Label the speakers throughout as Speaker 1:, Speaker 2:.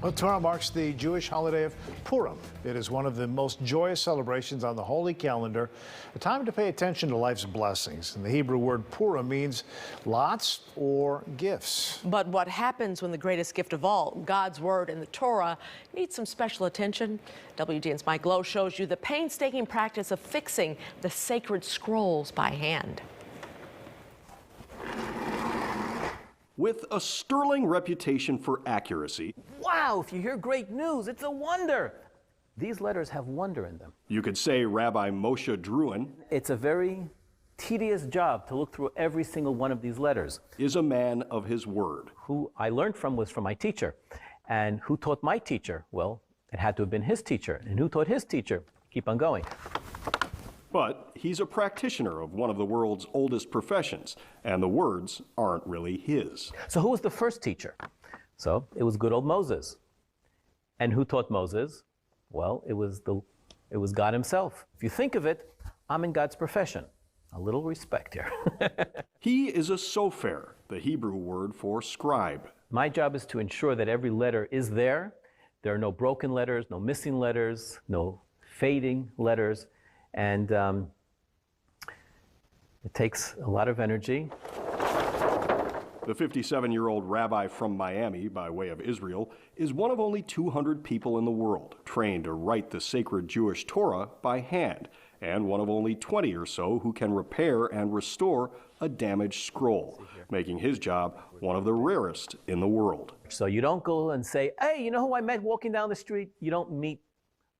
Speaker 1: Well, tomorrow marks the Jewish holiday of Purim. It is one of the most joyous celebrations on the holy calendar, a time to pay attention to life's blessings. And the Hebrew word Purim means lots or gifts.
Speaker 2: But what happens when the greatest gift of all, God's word and the Torah, needs some special attention? WGN's Mike Lowe shows you the painstaking practice of fixing the sacred scrolls by hand.
Speaker 3: With a sterling reputation for accuracy.
Speaker 4: Wow, if you hear great news, it's a wonder. These letters have wonder in them.
Speaker 3: You could say Rabbi Moshe Druin.
Speaker 4: It's a very tedious job to look through every single one of these letters.
Speaker 3: Is a man of his word.
Speaker 4: Who I learned from was from my teacher. And who taught my teacher? Well, it had to have been his teacher. And who taught his teacher? Keep on going.
Speaker 3: But he's a practitioner of one of the world's oldest professions, and the words aren't really his.
Speaker 4: So who was the first teacher? So it was good old Moses. And who taught Moses? Well, it was God himself. If you think of it, I'm in God's profession. A little respect here.
Speaker 3: He is a Sefer, the Hebrew word for scribe.
Speaker 4: My job is to ensure that every letter is there. There are no broken letters, no missing letters, no fading letters. And it takes a lot of energy.
Speaker 3: The 57-year-old rabbi from Miami, by way of Israel, is one of only 200 people in the world trained to write the sacred Jewish Torah by hand, and one of only 20 or so who can repair and restore a damaged scroll, making his job one of the rarest in the world.
Speaker 4: So you don't go and say, hey, you know who I met walking down the street? You don't meet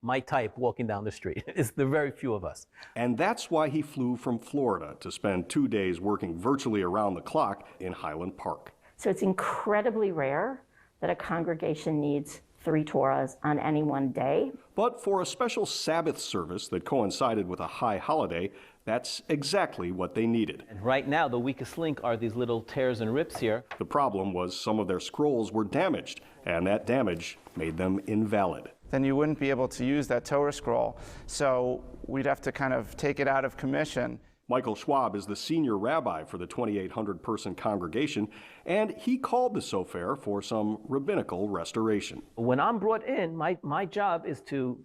Speaker 4: my type walking down the street. It's the very few of us.
Speaker 3: And that's why he flew from Florida to spend 2 days working virtually around the clock in Highland Park.
Speaker 5: So it's incredibly rare that a congregation needs 3 Torahs on any one day.
Speaker 3: But for a special Sabbath service that coincided with a high holiday, that's exactly what they needed.
Speaker 4: And right now, the weakest link are these little tears and rips here.
Speaker 3: The problem was some of their scrolls were damaged, and that damage made them invalid.
Speaker 6: Then you wouldn't be able to use that Torah scroll. So we'd have to kind of take it out of commission.
Speaker 3: Michael Schwab is the senior rabbi for the 2,800-person congregation, and he called the Sefer for some rabbinical restoration.
Speaker 4: When I'm brought in, my job is to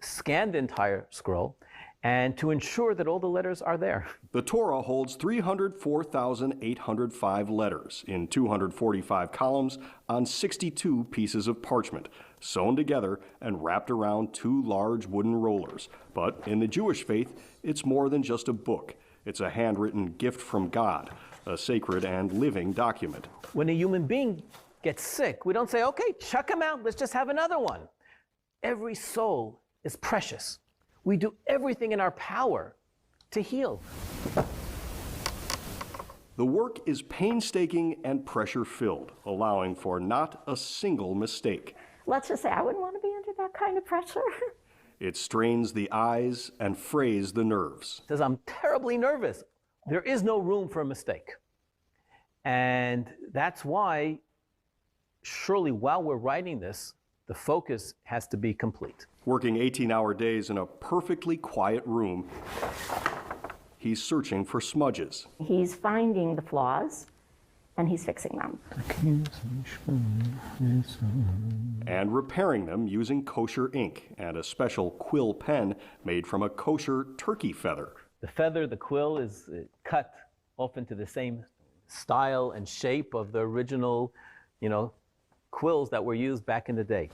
Speaker 4: scan the entire scroll and to ensure that all the letters are there.
Speaker 3: The Torah holds 304,805 letters in 245 columns on 62 pieces of parchment, sewn together and wrapped around 2 large wooden rollers. But in the Jewish faith, it's more than just a book. It's a handwritten gift from God, a sacred and living document.
Speaker 4: When a human being gets sick, we don't say, okay, chuck him out, let's just have another one. Every soul is precious. We do everything in our power to heal.
Speaker 3: The work is painstaking and pressure-filled, allowing for not a single mistake.
Speaker 5: Let's just say I wouldn't want to be under that kind of pressure.
Speaker 3: It strains the eyes and frays the nerves.
Speaker 4: Says, I'm terribly nervous. There is no room for a mistake. And that's why, surely while we're writing this, the focus has to be complete.
Speaker 3: Working 18-hour days in a perfectly quiet room, he's searching for smudges.
Speaker 5: He's finding the flaws, and he's fixing them.
Speaker 3: And repairing them using kosher ink and a special quill pen made from a kosher turkey feather.
Speaker 4: The feather, the quill, is cut often to the same style and shape of the original, quills that were used back in the day.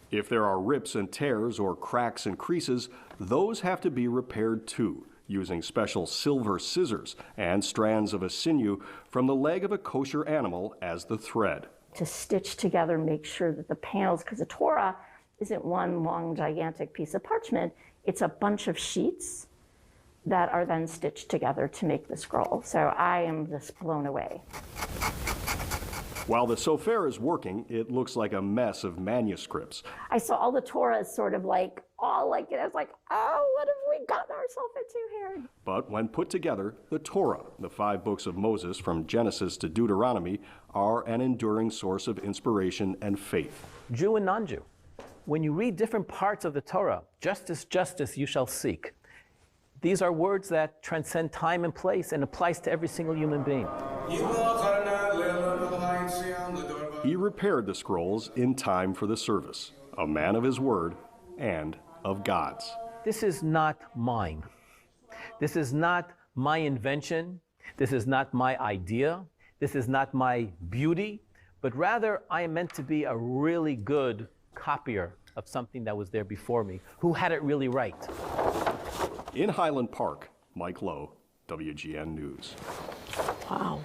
Speaker 3: If there are rips and tears or cracks and creases, those have to be repaired too, using special silver scissors and strands of a sinew from the leg of a kosher animal as the thread.
Speaker 5: To stitch together, make sure that the panels, because the Torah isn't one long, gigantic piece of parchment, it's a bunch of sheets that are then stitched together to make the scroll. So I am just blown away.
Speaker 3: While the Sefer is working, it looks like a mess of manuscripts.
Speaker 5: I saw all the Torahs sort of I was like, oh, what have we gotten ourselves into here?
Speaker 3: But when put together, the Torah, the 5 books of Moses from Genesis to Deuteronomy, are an enduring source of inspiration and faith.
Speaker 4: Jew and non-Jew, when you read different parts of the Torah, justice, justice you shall seek. These are words that transcend time and place and applies to every single human being.
Speaker 3: He repaired the scrolls in time for the service, a man of his word and of God's.
Speaker 4: This is not mine. This is not my invention. This is not my idea. This is not my beauty, but rather I am meant to be a really good copier of something that was there before me, who had it really right.
Speaker 3: In Highland Park, Mike Lowe, WGN News.
Speaker 2: Wow.